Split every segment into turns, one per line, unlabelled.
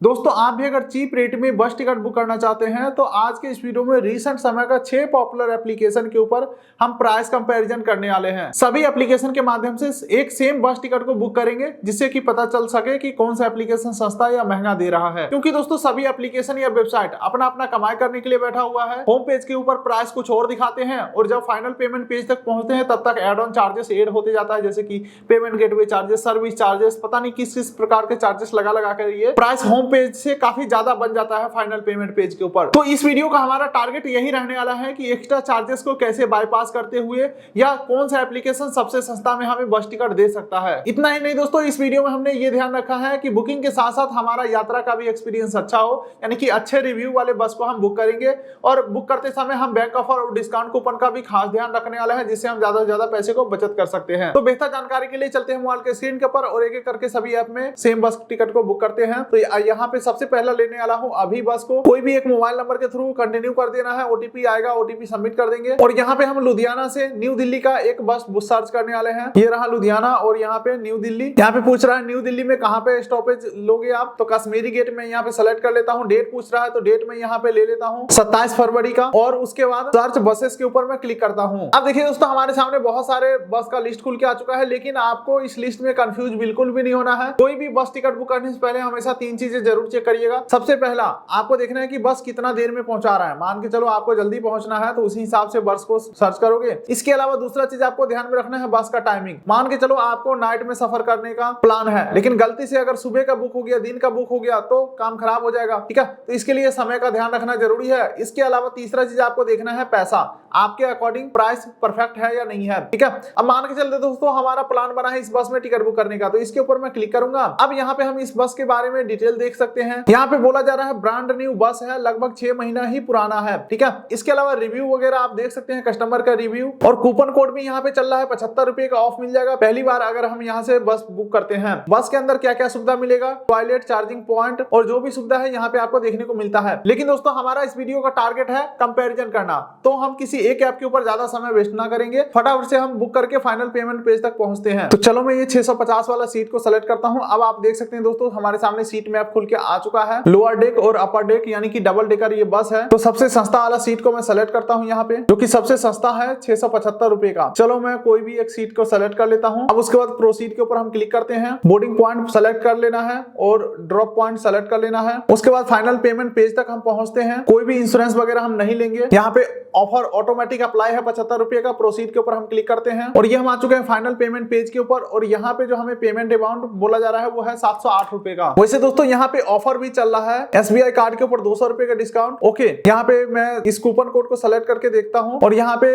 दोस्तों आप भी अगर चीप रेट में बस टिकट बुक करना चाहते हैं तो आज के इस वीडियो में रिसेंट समय का 6 पॉपुलर एप्लीकेशन के ऊपर हम प्राइस कंपैरिजन करने वाले हैं। सभी एप्लीकेशन के माध्यम से एक सेम बस टिकट को बुक करेंगे जिससे कि पता चल सके कि कौन सा एप्लीकेशन सस्ता या महंगा दे रहा है, क्योंकि दोस्तों सभी एप्लीकेशन या वेबसाइट अपना अपना कमाई करने के लिए बैठा हुआ है। होम पेज के ऊपर प्राइस कुछ और दिखाते हैं और जब फाइनल पेमेंट पेज तक पहुंचते हैं तब तक एड ऑन चार्जेस एड होते जाता है, जैसे कि payment gateway charges, service charges, पता नहीं किस किस प्रकार के चार्जेस लगा कर ये प्राइस होम पेज से काफी ज्यादा बन जाता है फाइनल पेमेंट पेज के ऊपर। तो इस वीडियो का हमारा टारगेट यही रहने वाला है कि एक्स्ट्रा चार्जेस को कैसे बाईपास करते हुए या कौन सा एप्लीकेशन सबसे सस्ता में हमें बस टिकट दे सकता है। इतना ही नहीं दोस्तों, इस वीडियो में हमने ये ध्यान रखा है कि बुकिंग के साथ साथ हमारा यात्रा का भी एक्सपीरियंस अच्छा हो, यानी कि अच्छे रिव्यू वाले बस को हम बुक करेंगे और बुक करते समय हम बैंक ऑफर और डिस्काउंट कूपन का भी खास ध्यान रखने वाले हैं, जिससे हम ज्यादा से ज्यादा पैसे को बचत कर सकते हैं। तो बेहतर जानकारी के लिए चलते हैं मोबाइल के स्क्रीन के ऊपर और एक एक करके सभी ऐप में सेम बस टिकट को बुक करते हैं। तो यहाँ पे सबसे पहला लेने वाला हूँ अभी बस को। कोई भी एक मोबाइल नंबर के थ्रू कंटिन्यू कर देना है, ओटीपी आएगा, ओटीपी सबमिट कर देंगे और यहाँ पे हम लुधियाना से न्यू दिल्ली का एक बस सर्च करने वाले हैं। ये रहा लुधियाना और यहाँ पे न्यू दिल्ली। यहाँ पे पूछ रहा है न्यू दिल्ली में कहाँ पे स्टॉपेज लोगे आप, तो कश्मीरी गेट में यहाँ पे सेलेक्ट कर लेता हूँ। डेट पूछ रहा है तो डेट में यहाँ पे ले लेता हूँ 27 फरवरी का और उसके बाद सर्च बसेस के ऊपर मैं क्लिक करता हूँ। अब देखिए दोस्तों, हमारे सामने बहुत सारे बस का लिस्ट खुल के आ चुका है, लेकिन आपको इस लिस्ट में कंफ्यूज बिल्कुल भी नहीं होना है। कोई भी बस टिकट बुक करने से पहले हमेशा 3 चीजें जरूर चेक करिएगा। सबसे पहला आपको देखना है कि बस कितना देर में पहुंचा रहा है। मान के चलो आपको जल्दी पहुंचना है तो उसी हिसाब से बस को सर्च करोगे। इसके अलावा दूसरा चीज आपको ध्यान में रखना है बस का टाइमिंग। मान के चलो आपको नाइट में सफर करने का प्लान है, लेकिन गलती से अगर सुबह का बुक हो गया, दिन का बुक हो गया तो काम खराब हो जाएगा, ठीक है। तो इसके लिए समय का ध्यान रखना जरूरी है। इसके अलावा तीसरा चीज आपको देखना है पैसा, आपके अकॉर्डिंग प्राइस परफेक्ट है या नहीं है, ठीक है। अब मान के चलते दोस्तों हमारा प्लान बना है इस बस में टिकट बुक करने का, तो इसके ऊपर मैं क्लिक करूंगा। अब यहाँ पे हम इस बस के बारे में डिटेल देख सकते हैं। यहाँ पे बोला जा रहा है ब्रांड न्यू बस है, लगभग 6 महीना ही पुराना है, ठीक है। इसके अलावा रिव्यू वगैरह आप देख सकते हैं, कस्टमर का रिव्यू और कूपन कोड भी यहाँ पे चल रहा है। 75 रुपए का ऑफ मिल जाएगा पहली बार अगर हम यहाँ से बस बुक करते हैं। बस के अंदर क्या क्या सुविधा मिलेगा, टॉयलेट, चार्जिंग पॉइंट और जो भी सुविधा है यहाँ पे आपको देखने को मिलता है। लेकिन दोस्तों हमारा इस वीडियो का टारगेट है कंपैरिजन करना, तो हम किसी एक ऐप के ऊपर ज्यादा समय वेस्ट ना करेंगे, फटाफट से हम बुक करके फाइनल पेमेंट पेज तक पहुंचते हैं। तो चलो मैं ये 650 वाला सीट को सेलेक्ट करता हूँ। अब आप देख सकते हैं दोस्तों हमारे सामने सीट मैप खुल के आ चुका है। लोअर डेक और अपर डेक यानी कि डबल डेकर ये बस है। तो सबसे सस्ता वाला सीट को मैं सेलेक्ट करता हूँ यहाँ पे, जो कि सबसे सस्ता है 675 रुपए का। चलो मैं कोई भी एक सीट को सेलेक्ट कर लेता हूँ। अब उसके बाद प्रोसीड के ऊपर हम क्लिक करते हैं। बोर्डिंग पॉइंट सेलेक्ट कर लेना है और ड्रॉप पॉइंट सेलेक्ट कर लेना है। उसके बाद फाइनल पेमेंट पेज तक हम पहुंचते हैं। कोई भी इंश्योरेंस वगैरह हम नहीं लेंगे। यहाँ पे ऑफर ऑटोमेटिक अप्लाई है 75 रुपए का। प्रोसीड के ऊपर हम क्लिक करते हैं और ये हम आ चुके हैं फाइनल पेमेंट पेज के ऊपर और यहाँ पे जो हमें पेमेंट अमाउंट बोला जा रहा है वो है 708 रुपए का। वैसे दोस्तों यहाँ पे ऑफर भी चल रहा है, SBI कार्ड के ऊपर 200 रुपए का डिस्काउंट। ओके, यहाँ पे मैं इस कूपन कोड को सेलेक्ट करके देखता हूँ और यहाँ पे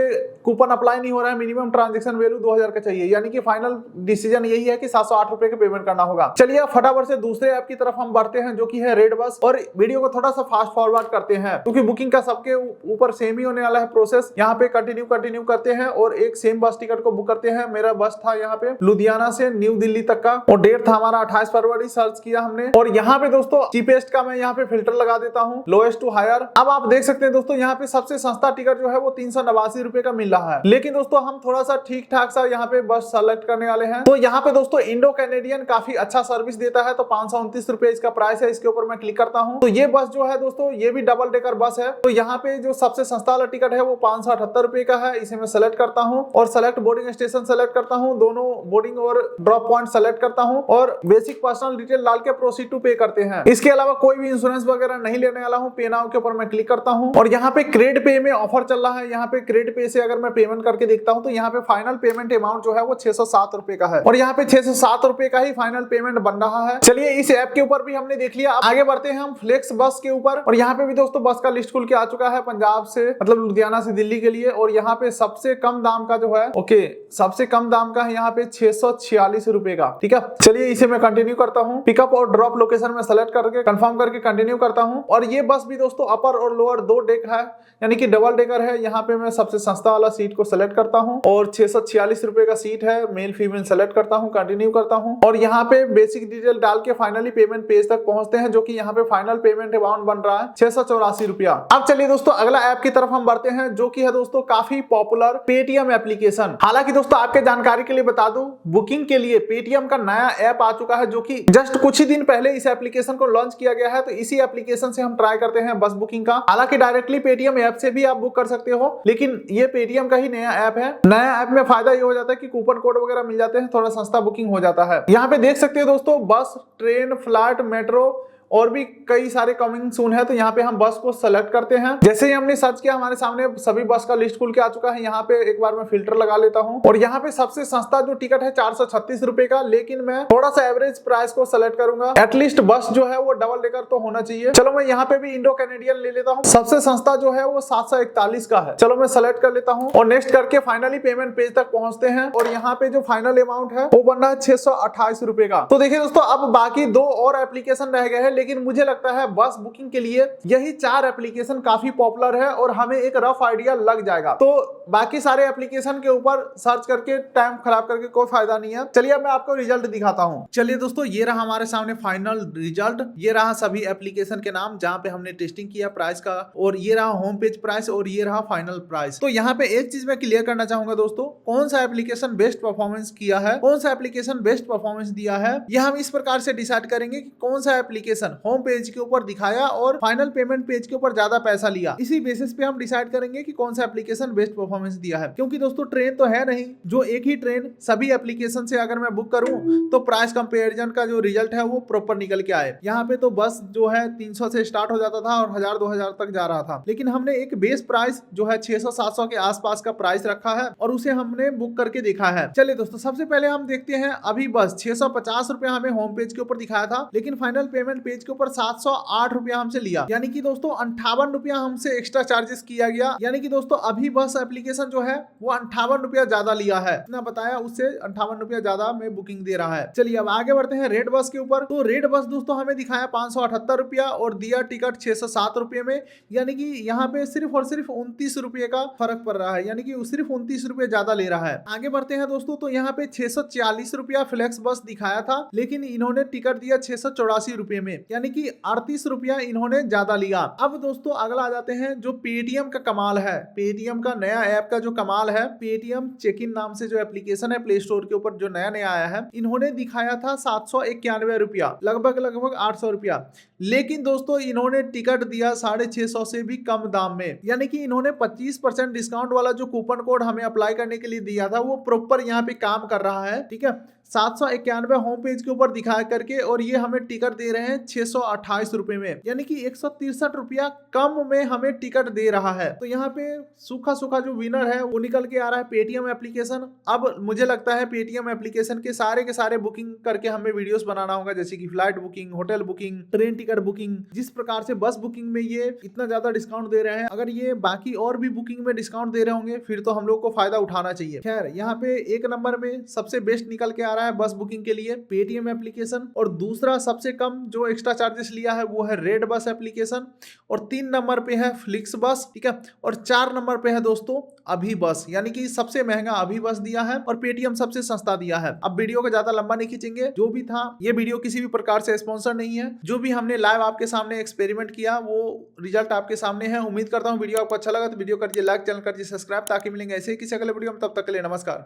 कूपन अप्लाई नहीं हो रहा है। मिनिमम ट्रांजैक्शन वैल्यू 2000 का चाहिए, यानी कि फाइनल डिसीजन यही है कि 708 रुपए के पेमेंट करना होगा। चलिए फटाफट से दूसरे ऐप की तरफ हम बढ़ते हैं, जो कि है रेड बस, और वीडियो को थोड़ा सा फास्ट फॉरवर्ड करते हैं क्योंकि बुकिंग का सबके ऊपर सेम ही होने वाला है प्रोसेस। यहाँ पे कंटिन्यू करते हैं और एक सेम बस टिकट को बुक करते हैं। मेरा बस था यहाँ पे लुधियाना से न्यू दिल्ली तक का और डेट था हमारा 28 फरवरी। सर्च किया हमने और यहाँ पे दोस्तों चीपेस्ट का मैं यहाँ पे फिल्टर लगा देता हूँ, लोएस्ट टू हायर। अब आप देख सकते हैं दोस्तों यहाँ पे सबसे सस्ता टिकट जो है वो 389 रुपए का मिल रहा है। लेकिन दोस्तों हम थोड़ा सा ठीक ठाक सा यहाँ पे बस सेलेक्ट करने वाले हैं। तो यहाँ पे दोस्तों इंडो कैनेडियन काफी अच्छा सर्विस देता है, तो 529 रुपए इसका प्राइस है। इसके ऊपर मैं क्लिक करता हूँ तो ये बस जो है दोस्तों ये भी डबल डेकर बस है। तो यहाँ पे जो सबसे सस्ता वाला टिकट है वो 578 रुपए का है। इसे मैं सेलेक्ट करता हूँ और सेलेक्ट बोर्डिंग स्टेशन सेलेक्ट करता हूँ। दोनों बोर्डिंग और ड्रॉप पॉइंट सेलेक्ट करता हूँ और बेसिक पर्सनल डिटेल डाल के प्रोसीड टू पे करते हैं। इसके अलावा कोई भी इंश्योरेंस वगैरह नहीं लेने वाला हूँ। पे नाउ के ऊपर मैं क्लिक करता हूँ और यहाँ पे क्रेडिट पे में ऑफर चल रहा है। यहाँ पे क्रेडिट पे से अगर मैं पेमेंट करके देखता हूँ तो यहाँ पे फाइनल पेमेंट अमाउंट जो है वो 607 रुपए का है और यहाँ पे 607 रुपए का ही फाइनल पेमेंट बन रहा है। चलिए इस ऐप के ऊपर भी हमने देख लिया। अब आगे बढ़ते हैं हम फ्लेक्स बस के ऊपर और यहाँ पे भी दोस्तों बस का लिस्ट खुल के आ चुका है पंजाब से, मतलब लुधियाना से दिल्ली के लिए। और यहाँ पे सबसे कम दाम का जो है, ओके, सबसे कम दाम का है यहाँ पे 646 रुपए का, ठीक है। चलिए इसे मैं कंटिन्यू करता हूँ। पिकअप और ड्रॉप लोकेशन में सेलेक्ट करके कंफर्म करके कंटिन्यू करता हूँ। और ये बस भी दोस्तों अपर और लोअर 2 डेक है, यानी कि डबल डेकर है। यहाँ पे मैं सबसे सस्ता वाला सीट को सेलेक्ट करता हूँ और 646 रुपए का सीट है, मेल फीमेल सेलेक्ट करता हूँ, कंटिन्यू करता हूँ और यहाँ पे बेसिक डिटेल डाल के फाइनली पेमेंट पेज तक पहुंचते हैं, जो कि यहाँ पे फाइनल पेमेंट अमाउंट बन रहा है 684 रुपया। अब चलिए दोस्तों अगला ऐप की तरफ हम बढ़ते हैं, जो कि है दोस्तों काफी पॉपुलर पेटीएम एप्लीकेशन। हालांकि दोस्तों आपके जानकारी के लिए बता दूं, बुकिंग के लिए पेटीएम का नया ऐप आ चुका है, जो कि जस्ट कुछ ही दिन पहले इस एप्लीकेशन को लॉन्च किया गया है। तो इसी एप्लीकेशन से हम ट्राई करते हैं बस बुकिंग का। हालांकि डायरेक्टली पेटीएम ऐप से भी आप बुक कर सकते हो, लेकिन ये पेटीएम का ही नया ऐप है। नया ऐप में फायदा ये हो जाता है कि कूपन कोड वगैरह मिल जाते हैं, थोड़ा सस्ता बुकिंग हो जाता है। यहाँ पे देख सकते हो दोस्तों बस, ट्रेन, फ्लाइट, मेट्रो और भी कई सारे कमिंग सून है। तो यहाँ पे हम बस को सेलेक्ट करते हैं। जैसे ही हमने सर्च किया हमारे सामने सभी बस का लिस्ट खुल के आ चुका है। यहाँ पे एक बार मैं फिल्टर लगा लेता हूँ और यहाँ पे सबसे सस्ता जो टिकट है 436 रुपए का, लेकिन मैं थोड़ा सा एवरेज प्राइस को सेलेक्ट करूंगा। एटलीस्ट बस जो है वो डबल डेकर तो होना चाहिए। चलो मैं यहाँ पे भी इंडो कैनेडियन ले लेता हूँ। सबसे सस्ता जो है वो 741 का है। चलो मैं सेलेक्ट कर लेता हूँ और नेक्स्ट करके फाइनली पेमेंट पेज तक पहुंचते हैं और यहाँ पे जो फाइनल अमाउंट है वो बनना है 628 रुपए का। तो देखिए दोस्तों अब बाकी दो और एप्लीकेशन रह गए हैं, लेकिन मुझे लगता है बस बुकिंग के लिए यही 4 एप्लीकेशन काफी पॉपुलर है और हमें एक रफ आइडिया लग जाएगा। तो बाकी सारे एप्लीकेशन के ऊपर सर्च करके टाइम खराब करके कोई फायदा नहीं है। चलिए मैं आपको रिजल्ट दिखाता हूँ। चलिए दोस्तों ये रहा हमारे सामने फाइनल रिजल्ट। ये रहा सभी एप्लीकेशन के नाम जहां पे हमने टेस्टिंग किया प्राइस का, और ये रहा होम पेज प्राइस और ये रहा फाइनल प्राइस। तो यहाँ पे एक चीज मैं क्लियर करना चाहूंगा दोस्तों, कौन सा एप्लीकेशन बेस्ट परफॉर्मेंस किया है, कौन सा एप्लीकेशन बेस्ट परफॉर्मेंस दिया है, यह हम इस प्रकार से डिसाइड करेंगे कि कौन सा एप्लीकेशन होम पेज के ऊपर दिखाया और फाइनल पेमेंट पेज के ऊपर ज्यादा पैसा लिया। इसी बेसिस पे हम डिसाइड करेंगे कि कौन सा एप्लीकेशन बेस्ट परफॉर्मेंस दिया है। क्योंकि दोस्तों ट्रेन तो है नहीं जो एक ही ट्रेन सभी एप्लीकेशन से अगर मैं बुक करूं तो प्राइस कंपैरिजन का जो रिजल्ट है वो प्रॉपर निकल के आए। यहाँ पे तो बस जो है 300 से स्टार्ट हो जाता था और 1000-2000 तक जा रहा था, लेकिन हमने एक बेस प्राइस जो है 600-700 के आसपास का प्राइस रखा है और उसे हमने बुक करके देखा है। चलिए दोस्तों सबसे पहले हम देखते हैं अभी बस 650 रुपया हमें होम पेज के ऊपर दिखाया था, लेकिन फाइनल पेमेंट पेज के ऊपर 708 रुपया हमसे लिया, यानी कि दोस्तों 58 रुपया हमसे एक्स्ट्रा चार्जेस किया गया। यानी कि दोस्तों अभी बस एप्लीकेशन जो है वो 58 रुपया ज्यादा लिया है, इतना बताया उससे 58 रुपया ज्यादा में बुकिंग दे रहा है। चलिए अब आगे बढ़ते हैं रेड बस के ऊपर। तो रेड बस दोस्तों हमें दिखाया 578 रुपया और दिया टिकट 607 रुपये में, यानी कि यहाँ पे सिर्फ और सिर्फ 29 रुपये का फर्क पड़ रहा है, यानी कि सिर्फ 29 रुपये ज्यादा ले रहा है। आगे बढ़ते हैं दोस्तों, तो यहाँ पे 640 रुपया फ्लेक्स बस दिखाया था, लेकिन इन्होंने टिकट दिया 684 रुपये में, यानी कि 38 रुपया इन्होंने ज्यादा लिया। अब दोस्तों अगला आ जाते हैं जो पेटीएम का कमाल है, पेटीएम का नया ऐप का जो कमाल है, पेटीएम चेक इन नाम से जो एप्लीकेशन है प्ले स्टोर के ऊपर जो नया आया है, इन्होंने दिखाया था 791 रुपया, लगभग 800 रुपया, लेकिन दोस्तों इन्होंने टिकट दिया 650 से भी कम दाम में, यानी कि इन्होंने 25% डिस्काउंट वाला जो कूपन कोड हमें अप्लाई करने के लिए दिया था वो प्रॉपर यहाँ पे काम कर रहा है। ठीक है, 791 होम पेज के ऊपर दिखा करके और ये हमें टिकट दे रहे हैं 628 रुपए में, यानी कि 163 रुपया कम में हमें टिकट दे रहा है। तो यहाँ पे सूखा जो विनर है वो निकल के आ रहा है पेटीएम एप्लीकेशन। अब मुझे लगता है पेटीएम एप्लीकेशन के सारे बुकिंग करके हमें वीडियोस बनाना होगा, जैसे कि flight booking, hotel booking, train ticket booking. जिस प्रकार से बस बुकिंग में ये इतना ज्यादा डिस्काउंट दे रहे हैं, अगर ये बाकी और भी बुकिंग में डिस्काउंट दे रहे होंगे फिर तो हम लोग को फायदा उठाना चाहिए। खैर यहाँ पे एक नंबर में सबसे बेस्ट निकल के आ रहा है बस बुकिंग के लिए पेटीएम एप्लीकेशन, और दूसरा सबसे कम जो एक्स्ट्रा चार्जेस लिया है वो है रेड बस एप्लीकेशन, और 3 नंबर पे है फ्लिक्स बस। ठीक है, और 4 नंबर पे है दोस्तों अभी बस, यानी कि सबसे महंगा अभी बस दिया है और पेटीएम सबसे सस्ता दिया है। अब वीडियो को ज्यादा लंबा नहीं खींचेंगे, जो भी था ये वीडियो किसी भी प्रकार से स्पॉन्सर नहीं है, जो भी हमने लाइव आपके सामने एक्सपेरिमेंट किया वो रिजल्ट आपके सामने है। उम्मीद करता हूँ वीडियो आपको अच्छा लगा, तो वीडियो करिए लाइक, चैनल करिए सब्सक्राइब, ताकि मिलेंगे ऐसे ही किसी अगले वीडियो में। तब तक के लिए नमस्कार।